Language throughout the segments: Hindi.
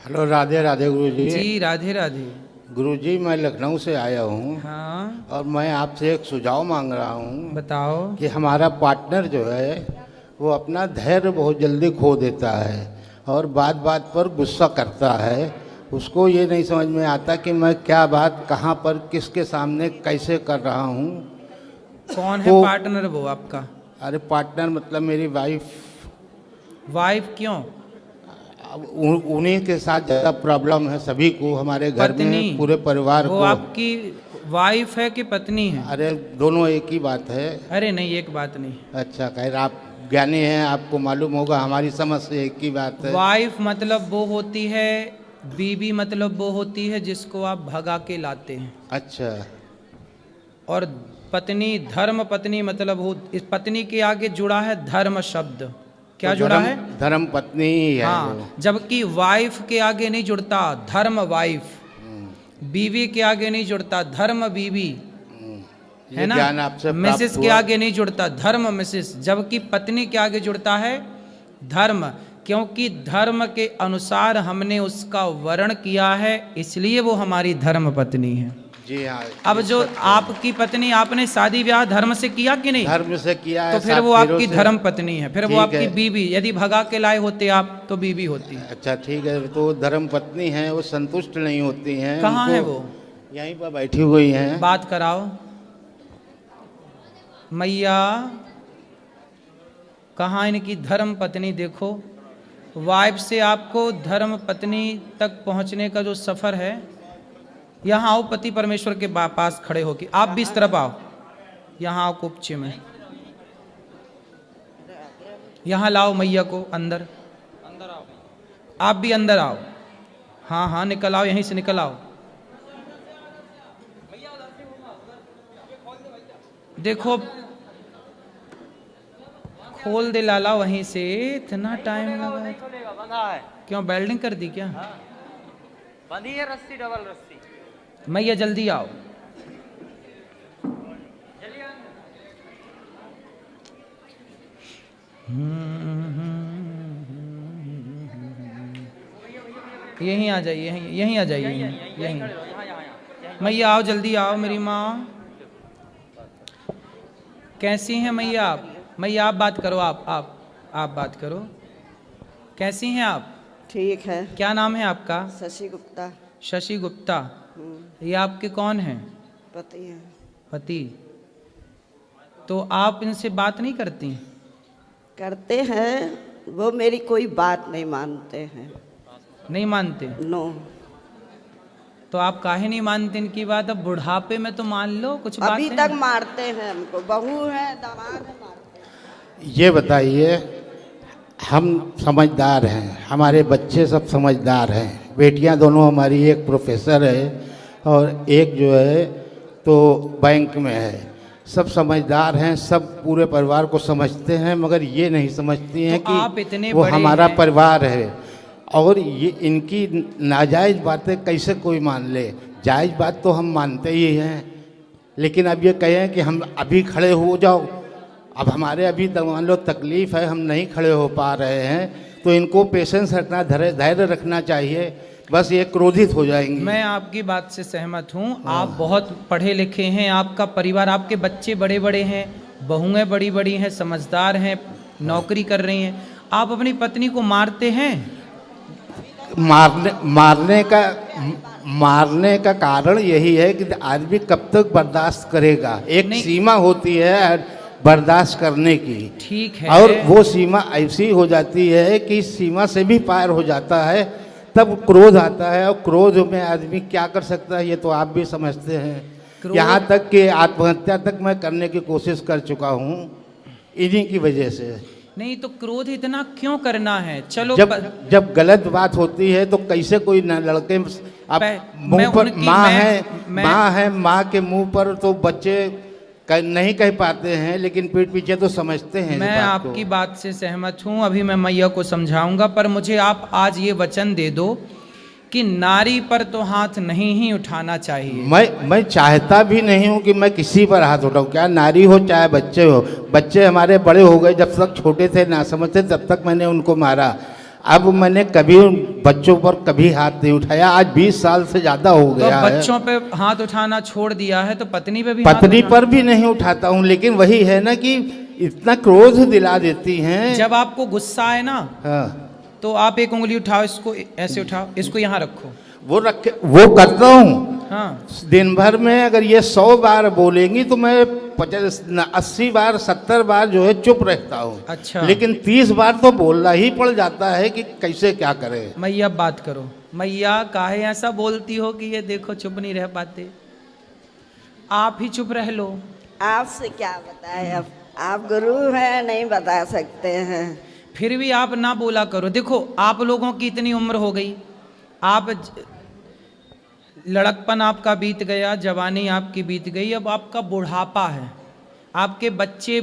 हेलो, राधे राधे गुरुजी। जी राधे राधे। गुरुजी, मैं लखनऊ से आया हूँ। हाँ और मैं आपसे एक सुझाव मांग रहा हूँ बताओ। कि हमारा पार्टनर जो है वो अपना धैर्य बहुत जल्दी खो देता है और बात बात पर गुस्सा करता है। उसको ये नहीं समझ में आता कि मैं क्या बात कहाँ पर किसके सामने कैसे कर रहा हूँ। कौन है तो पार्टनर वो आपका? अरे पार्टनर मतलब मेरी वाइफ। वाइफ क्यों? अब उन्हीं के साथ ज़्यादा प्रॉब्लम है, सभी को, हमारे घर पत्नी? में पूरे परिवार वो को। आपकी वाइफ है कि पत्नी है? अरे दोनों एक ही बात है। अरे नहीं, एक बात नहीं। अच्छा, खैर आप ज्ञानी हैं, आपको मालूम होगा, हमारी समझ से एक ही बात है। वाइफ मतलब वो होती है, बीवी मतलब वो होती है जिसको आप भगा के लाते हैं। अच्छा। और पत्नी, धर्म पत्नी मतलब हो, इस पत्नी के आगे जुड़ा है धर्म शब्द। क्या तो जुड़ा है? धर्म पत्नी ही है हाँ, वो। जबकि वाइफ के आगे नहीं जुड़ता धर्म वाइफ, बीवी के आगे नहीं जुड़ता धर्म बीवी, है ये ना? ज्ञान आपसे मिसेस प्राप्त के हुआ। आगे नहीं जुड़ता धर्म मिसेस, जबकि पत्नी के आगे जुड़ता है धर्म, क्योंकि धर्म के अनुसार हमने उसका वर्ण किया है, इसलिए वो हमारी धर्म पत्नी है। जी हाँ। अब जो आपकी पत्नी, आपने शादी ब्याह धर्म से किया कि नहीं? धर्म से किया है, तो फिर सात वो फेरों आपकी से। धर्म पत्नी है, फिर वो ठीक आपकी है। बीवी। यदि भगा के लाए होते आप तो बीवी होती। अच्छा ठीक है, तो धर्म पत्नी है, वो संतुष्ट नहीं होती हैं। कहाँ है उनको वो? यहीं पर बैठी हुई हैं। बात कराओ। मैया, कहाँ इनकी धर्म पत्नी? देखो, वाइफ से आपको धर्म पत्नी तक पहुंचने का जो सफर है, यहाँ आओ, पति परमेश्वर के पास खड़े होके। आप भी इस तरफ आओ, यहाँ आओ कुपचे में, यहाँ लाओ मैया को अंदर। अंदर आओ, आप भी अंदर आओ। हाँ हाँ, निकल आओ, यहीं से निकल आओ। देखो, खोल दे लाला वहीं से, इतना टाइम लगा। बंधा है। क्यों, वेल्डिंग कर दी क्या? बंधी है रस्सी, डबल रस्सी। मैया जल्दी आओ। यहीं आ जाइए, यहीं आ जाइए, यहीं। मैया आओ, जल्दी आओ मेरी माँ। कैसी हैं मैया आप? मैया आप बात करो, आप बात करो। कैसी हैं आप? ठीक है। क्या नाम है आपका? शशि गुप्ता। शशि गुप्ता। ये आपके कौन हैं? पति है। पति। तो आप इनसे बात नहीं करती? करते हैं, वो मेरी कोई बात नहीं मानते हैं। नहीं मानते? नो। तो आप काहे नहीं मानते इनकी बात? अब बुढ़ापे में तो मान लो कुछ बात अभी है। तक मारते हैं हमको, बहू है, दामाद है, मारते हैं। ये बताइए, हम समझदार हैं, हमारे बच्चे सब समझदार हैं, बेटियां दोनों हमारी, एक प्रोफेसर है और एक जो है तो बैंक में है। सब समझदार हैं, सब पूरे परिवार को समझते हैं, मगर ये नहीं समझती हैं तो आप इतने कि वो बड़े हमारा हैं। परिवार है। और ये इनकी नाजायज़ बातें कैसे कोई मान ले? जायज़ बात तो हम मानते ही हैं, लेकिन अब ये कहें कि हम अभी खड़े हो जाओ, अब हमारे अभी मान लो तकलीफ़ है, हम नहीं खड़े हो पा रहे हैं, तो इनको पेशेंस रखना, धैर्य रखना चाहिए, बस ये क्रोधित हो जाएंगी। मैं आपकी बात से सहमत हूँ। आप बहुत पढ़े लिखे हैं, आपका परिवार, आपके बच्चे बड़े बड़े हैं, बहुएं बड़ी बड़ी हैं, समझदार हैं, नौकरी कर रही हैं। आप अपनी पत्नी को मारते हैं? मारने का कारण यही है कि आदमी कब तक बर्दाश्त करेगा। एक सीमा होती है बर्दाश्त करने की। ठीक है। और वो सीमा ऐसी हो जाती है कि सीमा से भी पार हो जाता है, तब क्रोध आता है, और क्रोध में आदमी क्या कर सकता है ये तो आप भी समझते हैं। यहाँ तक कि आत्महत्या तक मैं करने की कोशिश कर चुका हूँ इन्हीं की वजह से। नहीं तो क्रोध इतना क्यों करना है? चलो, जब गलत बात होती है तो कैसे कोई न लड़के आप मुंह पर, माँ है, माँ के मुंह पर तो बच्चे नहीं कह पाते हैं, लेकिन पीठ पीछे तो समझते हैं। मैं आपकी बात से सहमत हूँ, अभी मैं मैया को समझाऊंगा, पर मुझे आप आज ये वचन दे दो कि नारी पर तो हाथ नहीं ही उठाना चाहिए। मैं चाहता भी नहीं हूँ कि मैं किसी पर हाथ उठाऊँ, क्या नारी हो चाहे बच्चे हो। बच्चे हमारे बड़े हो गए, जब तक छोटे थे ना समझते तब तक मैंने उनको मारा। अब मैंने कभी उन बच्चों पर कभी हाथ नहीं उठाया। आज 20 साल से ज्यादा हो तो गया है। बच्चों पे हाथ उठाना छोड़ दिया है तो पत्नी पे भी हाथ पत्नी उठाना- पर भी नहीं उठाता हूँ, लेकिन वही है ना कि इतना क्रोध दिला देती हैं। जब आपको गुस्सा आए ना हाँ, तो आप एक उंगली उठाओ, इसको ऐसे उठाओ, इसको यहाँ रखो। वो करता हूँ। हाँ, दिन भर में अगर ये 100 बार बोलेंगी तो मैं 80 बार 70 बार जो है चुप रहता हूँ। अच्छा। लेकिन 30 बार तो बोलना ही पड़ जाता है कि कैसे क्या करे। मैया बात करो। मैया काहे ऐसा बोलती हो कि ये देखो चुप नहीं रह पाते, आप ही चुप रह लो। आपसे क्या बताए, अब आप गुरु हैं, नहीं बता सकते हैं। फिर भी आप ना बोला करो। देखो आप लोगों की इतनी उम्र हो गई, आप लड़कपन आपका बीत गया, जवानी आपकी बीत गई, अब आपका बुढ़ापा है। आपके बच्चे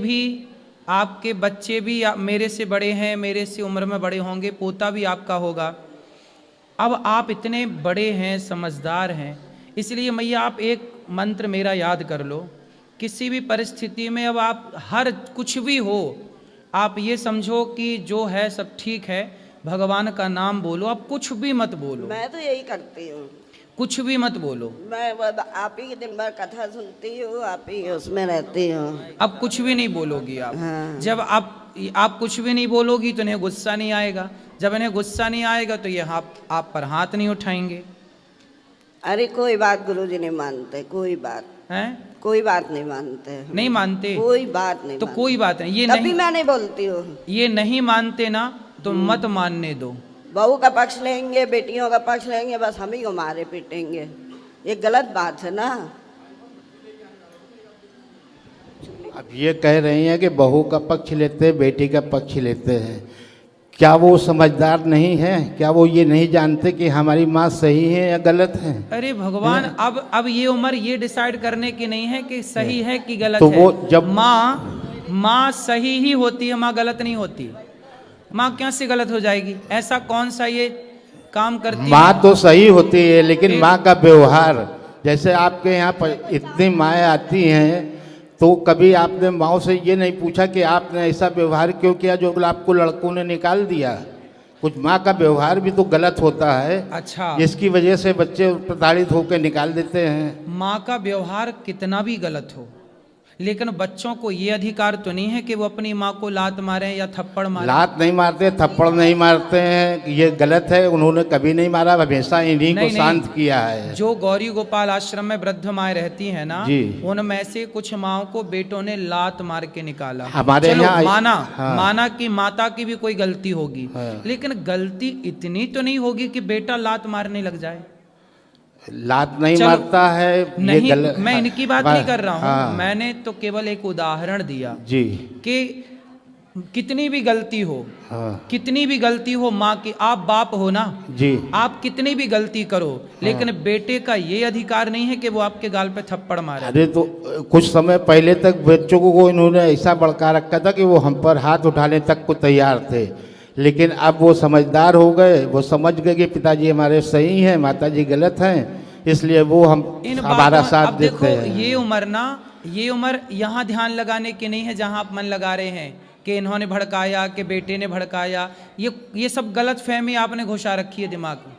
भी मेरे से बड़े हैं, मेरे से उम्र में बड़े होंगे, पोता भी आपका होगा। अब आप इतने बड़े हैं, समझदार हैं, इसलिए मैया आप एक मंत्र मेरा याद कर लो। किसी भी परिस्थिति में अब आप हर कुछ भी हो, आप ये समझो कि जो है सब ठीक है, भगवान का नाम बोलो, आप कुछ भी मत बोलो, मैं तो यही करती हूँ, कुछ भी मत बोलो। मैं आप ही दिन भर कथा सुनती हूँ, आप ही उसमें रहती हूँ। अब कुछ भी नहीं बोलोगी आप। हाँ। जब आप कुछ भी नहीं बोलोगी तो इन्हें गुस्सा नहीं आएगा, जब इन्हें गुस्सा नहीं आएगा तो ये आप पर हाथ नहीं उठाएंगे। अरे कोई बात गुरुजी नहीं मानते, कोई बात, हैं? कोई बात नहीं मानते, नहीं मानते? कोई बात नहीं तो मानते। कोई बात नहीं, ये तभी नहीं, मैं नहीं बोलती हूँ। ये नहीं मानते ना तो मत मानने दो। बहू का पक्ष लेंगे, बेटियों का पक्ष लेंगे, बस हम ही को मारे पीटेंगे, ये गलत बात है ना। अब ये कह रही हैं कि बहू का पक्ष लेते हैं, बेटी का पक्ष लेते हैं, क्या वो समझदार नहीं है? क्या वो ये नहीं जानते कि हमारी माँ सही है या गलत है? अरे भगवान, अब ये उम्र ये डिसाइड करने की नहीं है कि सही है कि गलत तो है। वो जब माँ सही ही होती है, माँ गलत नहीं होती। माँ कैसे गलत हो जाएगी? ऐसा कौन सा ये काम करती माँ है? तो सही होती है, लेकिन एक- माँ का व्यवहार, जैसे आपके यहाँ पर इतनी माएँ आती हैं, तो कभी आपने माँ से ये नहीं पूछा कि आपने ऐसा व्यवहार क्यों किया जो आपको लड़कों ने निकाल दिया? कुछ माँ का व्यवहार भी तो गलत होता है। अच्छा, जिसकी वजह से बच्चे प्रताड़ित होकर निकाल देते हैं। माँ का व्यवहार कितना भी गलत हो, लेकिन बच्चों को ये अधिकार तो नहीं है कि वो अपनी माँ को लात मारें या थप्पड़ मारें। लात नहीं मारते, थप्पड़ नहीं मारते हैं, ये गलत है। उन्होंने कभी नहीं मारा, हमेशा इन्हीं को शांत किया है। जो गौरी गोपाल आश्रम में वृद्ध माएँ रहती हैं ना, जी। उनमें से कुछ माओं को बेटों ने लात मार के निकाला। हमारे चलो यहाँ माना कि माता की भी कोई गलती होगी, हाँ। लेकिन गलती इतनी तो नहीं होगी कि बेटा लात मारने लग जाए। लात नहीं चलो, मारता है, ये नहीं, गलत। मैं इनकी बात नहीं कर रहा हूँ। हाँ। मैंने तो केवल एक उदाहरण दिया जी। कि कितनी भी गलती हो, हाँ। कितनी भी गलती हो माँ की, आप बाप हो ना जी। आप कितनी भी गलती करो, लेकिन बेटे का ये अधिकार नहीं है कि वो आपके गाल पे थप्पड़ मारे। अरे तो कुछ समय पहले तक बच्चों को इन्होंने ऐसा भड़का रखा था कि वो हम पर हाथ उठाने तक को तैयार थे, लेकिन अब वो समझदार हो गए। वो समझ गए कि पिताजी हमारे सही हैं, माताजी गलत हैं, इसलिए वो हमारा साथ अब देते देखो, हैं। ये उम्र यहाँ ध्यान लगाने की नहीं है जहाँ आप मन लगा रहे हैं कि इन्होंने भड़काया, कि बेटे ने भड़काया। ये सब गलत फहमी आपने घुसा रखी है दिमाग में,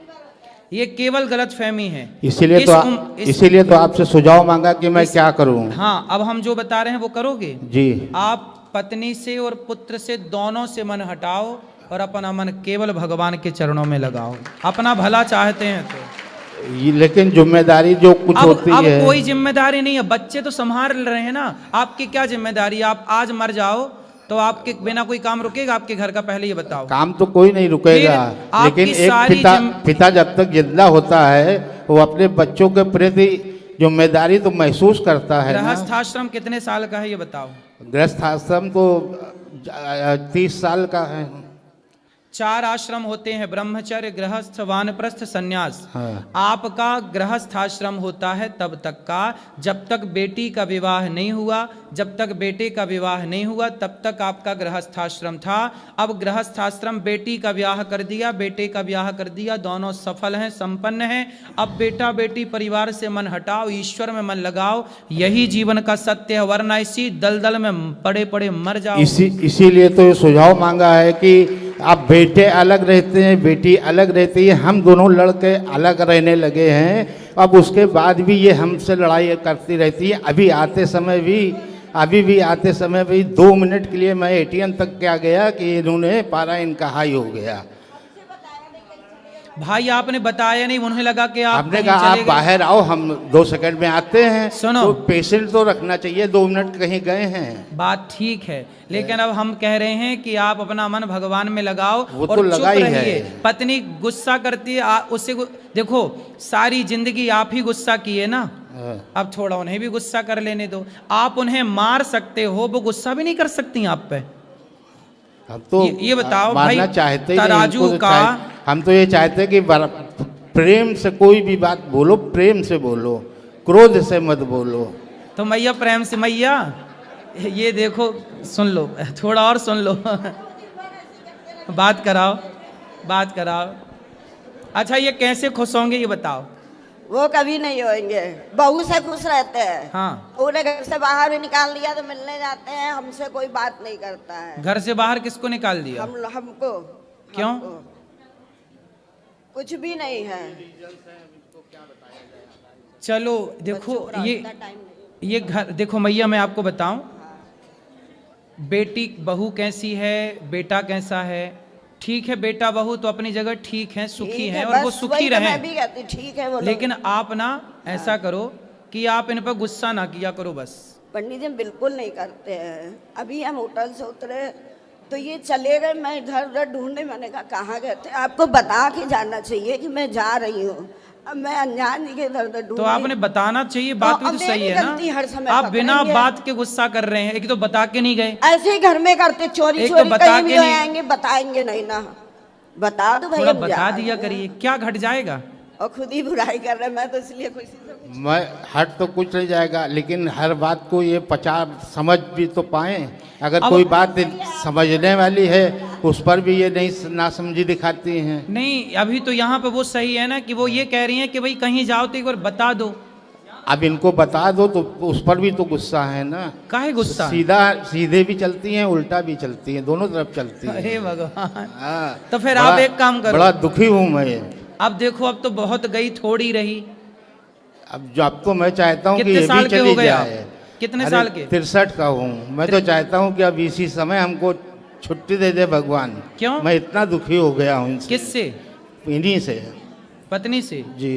ये केवल गलत फहमी है। इसीलिए तो आपसे सुझाव मांगा कि मैं क्या करूं। हाँ, अब हम जो बता रहे हैं वो करोगे जी। आप पत्नी से और पुत्र से दोनों से मन हटाओ और अपना मन केवल भगवान के चरणों में लगाओ। अपना भला चाहते हैं तो लेकिन जिम्मेदारी जो कुछ होती अब है, कोई जिम्मेदारी नहीं है। बच्चे तो संभाल रहे हैं ना, आपकी क्या जिम्मेदारी? आप आज मर जाओ तो आपके बिना कोई काम रुकेगा आपके घर का? पहले ये बताओ। काम तो कोई नहीं रुकेगा, लेकिन एक पिता जब तक जिंदा होता है वो अपने बच्चों के प्रति जिम्मेदारी तो महसूस करता है। गृहस्थ आश्रम कितने साल का है ये बताओ? गृहस्थ आश्रम तो 30 साल का है। 4 आश्रम होते हैं, ब्रह्मचर्य, गृहस्थ, वानप्रस्थ, सन्यास। हाँ। आपका गृहस्थ आश्रम होता है तब तक का जब तक बेटी का विवाह नहीं हुआ, जब तक बेटे का विवाह नहीं हुआ तब तक आपका गृहस्थ आश्रम था। अब गृहस्थ आश्रम, बेटी का ब्याह कर दिया, बेटे का ब्याह कर दिया, दोनों सफल हैं, संपन्न हैं। अब बेटा बेटी परिवार से मन हटाओ, ईश्वर में मन लगाओ, यही जीवन का सत्य है, वरना इसी दलदल में पड़े पड़े मर जाओ। इसीलिए तो ये सुझाव मांगा है कि अब बेटे अलग रहते हैं, बेटी अलग रहती है, हम दोनों लड़के अलग रहने लगे हैं। अब उसके बाद भी ये हमसे लड़ाई करती रहती है। अभी भी आते समय भी 2 मिनट के लिए मैं एटीएम तक क्या गया कि इन्होंने पारा इनका हाई हो गया। भाई आपने बताया नहीं, उन्हें लगा कि आप आपने कहीं कहा आप चले गए। बाहर आओ, हम 2 सेकंड में आते हैं। सुनो। तो पेशेंट तो रखना चाहिए, 2 मिनट कहीं गए हैं। बात ठीक है, लेकिन अब हम कह रहे हैं कि आप अपना मन भगवान में लगाओ वो और तो चुप लगा ही रहिए। है। पत्नी गुस्सा करती है, उससे देखो सारी जिंदगी आप ही गुस्सा किए ना, अब थोड़ा उन्हें भी गुस्सा कर लेने दो। आप उन्हें मार सकते हो, वो गुस्सा भी नहीं कर सकती आप पे। हम तो ये बताओ मारना भाई, चाहते ही नहीं, तराजू इनको तो का हम तो ये चाहते हैं कि प्रेम से कोई भी बात बोलो, प्रेम से बोलो, क्रोध से मत बोलो। तो मैया प्रेम से, मैया ये देखो सुन लो, थोड़ा और सुन लो बात कराओ। अच्छा ये कैसे खुश होंगे ये बताओ। वो कभी नहीं होंगे, बहू से खुश रहते हैं। हाँ। उन्हें घर से बाहर भी निकाल दिया तो मिलने जाते हैं, हमसे कोई बात नहीं करता है। घर से बाहर किसको निकाल दिया? हमको। क्यों? हमको। कुछ भी नहीं है। चलो देखो बच्चों पर ये इतना टाइम नहीं। ये घर देखो मैया, मैं आपको बताऊं, बेटी बहू कैसी है, बेटा कैसा है, ठीक है बेटा बहू तो अपनी जगह ठीक है, सुखी ठीक हैं है, और वो बस सुखी वही तो मैं रहें। भी कहती, ठीक है वो लोग। लेकिन आप ना ऐसा करो कि आप इन पर गुस्सा ना किया करो बस। पंडित जी बिल्कुल नहीं करते हैं। अभी हम होटल से उतरे तो ये चले गए, मैं इधर उधर ढूंढने, मैंने कहा कहाँ गए थे, आपको बता के जाना चाहिए कि मैं जा रही हूँ। अब मैं अनजान जी के इधर उधर ढूंढ तो आपने बताना चाहिए, बात भी अब तो सही मेरी है गलती हर समय ना। आप बिना पकड़ेंगे। बात के गुस्सा कर रहे हैं। एक तो बता के नहीं गए, ऐसे ही घर में करते, चोरी एक तो चोरी बता कहीं के भी नहीं- आएंगे, बताएंगे नहीं ना। बता दो भाई, थोड़ा हम बता जा दिया रहे हैं। करिए, क्या घट जाएगा? और खुद ही बुराई कर रहे हैं, मैं तो इसलिए खुशी से मैं हट तो कुछ नहीं जाएगा, लेकिन हर बात को ये समझ भी तो पाए। अगर अब- कोई बात समझने वाली है उस पर भी ये नहीं नासमझी दिखाती हैं। नहीं अभी तो यहाँ पे वो सही है ना कि वो ये कह रही हैं कि भाई कहीं जाओ तो एक बार बता दो। अब इनको बता दो तो उस पर भी तो गुस्सा है ना। काहे गुस्सा? सीधे भी चलती हैं, उल्टा भी चलती हैं, दोनों तरफ चलती हैं। अरे भगवान। हाँ, तो फिर आप एक काम करो। बड़ा दुखी हूँ मैं। अब देखो अब तो बहुत गई, थोड़ी रही। अब तो मैं चाहता हूँ कि कितने ये साल भी के हो चली गए आप? जाए। कितने अरे, साल के? 63 का हूँ मैं। तो चाहता हूँ कि अब इसी समय हमको छुट्टी दे दे भगवान। क्यों? मैं इतना दुखी हो गया हूँ इनसे। किससे? इन्हीं से। पत्नी से? जी।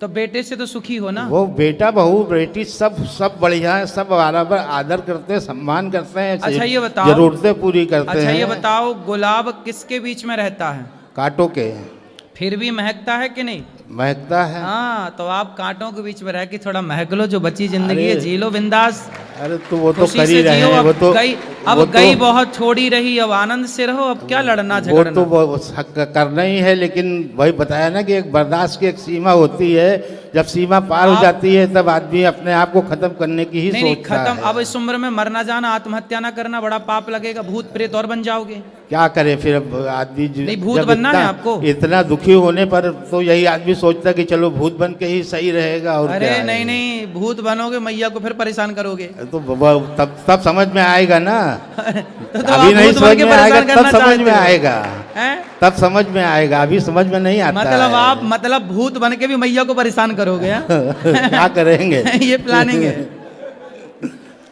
तो बेटे से तो सुखी हो ना? वो बेटा बहू बेटी सब बढ़िया है, सब बराबर आदर करते हैं, सम्मान करते हैं। अच्छा ये बताओ, जरूरतें पूरी करते अच्छा हैं। ये बताओ, गुलाब किसके बीच में रहता है? कांटों के। फिर भी महकता है कि नहीं? महकता है। हाँ, तो आप कांटों के बीच में रह के थोड़ा महक लो, जो बची जिंदगी है अरे, जी लो बिंदास। अरे तो वो तो खुशी कर ही से रहे जियो। हैं। अब वो तो गई, अब वो गई तो, बहुत थोड़ी रही, अब आनंद से रहो। अब क्या लड़ना वो झगड़ना? तो वो करना ही है, लेकिन वही बताया ना कि एक बर्दाश्त की एक सीमा होती है। जब सीमा पार हो जाती है तब आदमी अपने आप को खत्म करने की ही नहीं सोचता खत्म। है। अब इस उम्र में मरना जाना, आत्महत्या ना करना, बड़ा पाप लगेगा, भूत प्रेत और बन जाओगे। क्या करे फिर अब आदमी नहीं, भूत बनना है आपको। इतना दुखी होने पर तो यही आदमी सोचता है कि चलो भूत बन के ही सही रहेगा। और अरे क्या है। नहीं नहीं, भूत बनोगे मैया को फिर परेशान करोगे। तो तब समझ में आएगा ना। तो अभी आप नहीं भूत बन समझ के में आएगा, परेशान करना तब समझ चाहते में हो। आएगा। हैं? तब समझ में आएगा, अभी समझ में नहीं आता मतलब है। आप मतलब भूत बन के भी मैया को परेशान करोगे? हैं? क्या करेंगे। ये प्लानिंग है।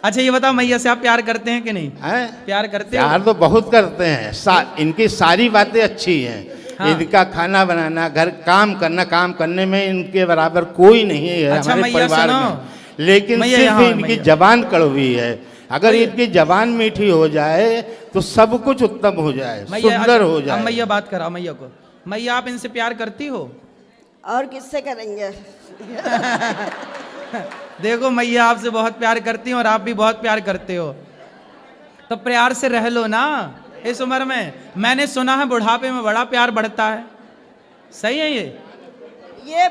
अच्छा ये बताओ, मैया से आप प्यार करते हैं कि नहीं? हैं? प्यार करते हो? प्यार तो बहुत करते हैं। इनकी सारी बातें अच्छी हैं। हाँ। इनका खाना बनाना, घर काम करना, काम करने में इनके बराबर कोई नहीं है अच्छा, हमारे मैया परिवार सुनो। में। लेकिन मैया सिर्फ यहाँ है, इनकी मैया। जबान कड़वी है। अगर मैया। इनकी जबान मीठी हो जाए तो सब कुछ उत्तम हो जाए, मैया सुंदर हो अब जाए। मैया बात कराओ मैया को। मैया आप इनसे प्यार करती हो? और किससे करेंगे? देखो मैया आपसे बहुत प्यार करती हो और आप भी बहुत प्यार करते हो, तो प्यार से रह लो ना इस उम्र में। मैंने सुना है बुढ़ापे में बड़ा प्यार बढ़ता है, सही है ये?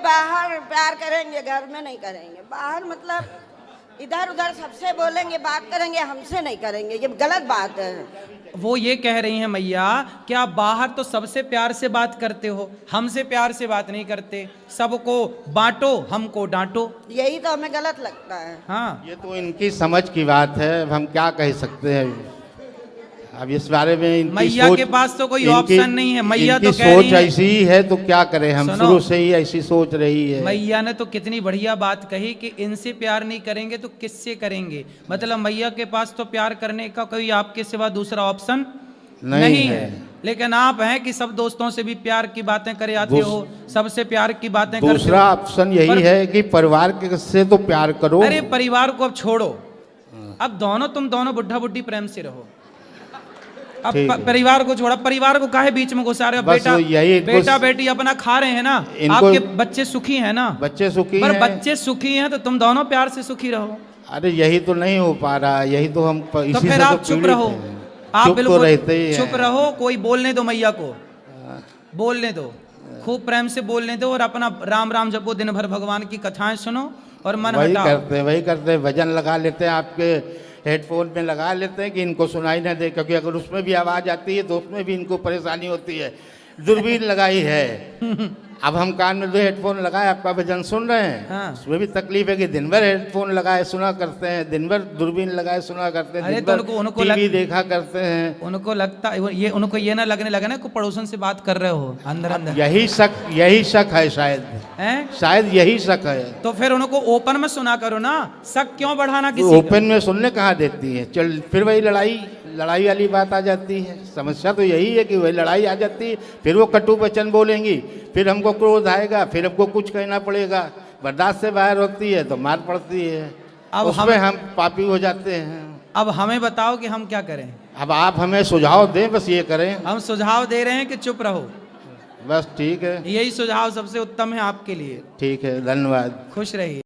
बाहर प्यार करेंगे, घर में नहीं करेंगे। बाहर मतलब इधर उधर सबसे बोलेंगे, बात करेंगे, हमसे नहीं करेंगे, ये गलत बात है। वो ये कह रही हैं मैया कि आप बाहर तो सबसे प्यार से बात करते हो, हमसे प्यार से बात नहीं करते। सबको बांटो, हमको डांटो। यही तो हमें गलत लगता है। हाँ ये तो इनकी समझ की बात है, हम क्या कह सकते हैं। अब इस बारे में इनकी मैया सोच, के पास तो कोई इनकी- ऑप्शन नहीं है। मैया इनकी तो कह रही सोच है, ऐसी ही है तो क्या करें हम, सुनो। शुरू से ही ऐसी सोच रही है। मैया ने तो कितनी बढ़िया बात कही कि इनसे प्यार नहीं करेंगे तो किससे करेंगे। मतलब मैया के पास तो प्यार करने का कोई आपके सिवा दूसरा ऑप्शन नहीं है। लेकिन आप हैं कि सब दोस्तों से भी प्यार की बातें करे आते हो, सबसे प्यार की बातें करते दूसरा हो। ऑप्शन यही पर- है कि परिवार के से तो प्यार करो। अरे परिवार को अब छोड़ो, अब तुम दोनों बुढ़ा बुढ़ी प्रेम से रहो। अब ठीक है। परिवार को छोड़ा, परिवार को काहे बीच में घुसा रहे हो? बस बेटा यही इनको- बेटा बेटी अपना खा रहे हैं ना, इनको- आपके बच्चे सुखी हैं ना। बच्चे सुखी पर हैं। बच्चे सुखी हैं तो तुम दोनों प्यार से सुखी रहो। अरे यही तो नहीं हो पा रहा, यही तो हम तो इसी फिर से आप तो चुप पीड़ित रहो, हैं। आप चुप तो बिल्कुल रहते ही चुप हैं। रहो। कोई बोलने दो मैया को, बोलने दो, खूब प्रेम से बोलने दो और अपना राम राम जपो, दिन भर भगवान की कथाएं सुनो और मन वही हटाओ। वही करते हैं। भजन लगा लेते हैं, आपके हेडफोन में लगा लेते हैं कि इनको सुनाई ना दे, क्योंकि अगर उसमें भी आवाज़ आती है तो उसमें भी इनको परेशानी होती है। दूरबीन लगाई है, अब हम कान में जो हेडफोन लगाए आपका भजन सुन रहे हैं, हाँ। उसमें भी तकलीफ है कि दिन भर हेडफोन लगाए सुना करते हैं, दिन भर दूरबीन लगाए सुना करते हैं, अरे दिन तो भर उनको टीवी देखा करते हैं। उनको लगता ये उनको ये ना लगने लगा ना कि पड़ोसन से बात कर रहे हो अंदर अंदर, यही शक है शायद, हैं? शायद यही शक है। तो फिर उनको ओपन में सुना करो ना, शक क्यों बढ़ाना किसी का? ओपन में सुनने कहाँ देती है। चल फिर वही लड़ाई वाली बात आ जाती है। समस्या तो यही है कि वही लड़ाई आ जाती है, फिर वो कटु वचन बोलेंगी, फिर हमको क्रोध आएगा, फिर हमको कुछ कहना पड़ेगा, बर्दाश्त से बाहर होती है तो मार पड़ती है। अब उसमें हम पापी हो जाते हैं। अब हमें बताओ कि हम क्या करें? अब आप हमें सुझाव दें, बस ये करें। हम सुझाव दे रहे हैं कि चुप रहो। बस ठीक है, यही सुझाव सबसे उत्तम है आपके लिए। ठीक है, धन्यवाद। खुश रहिए।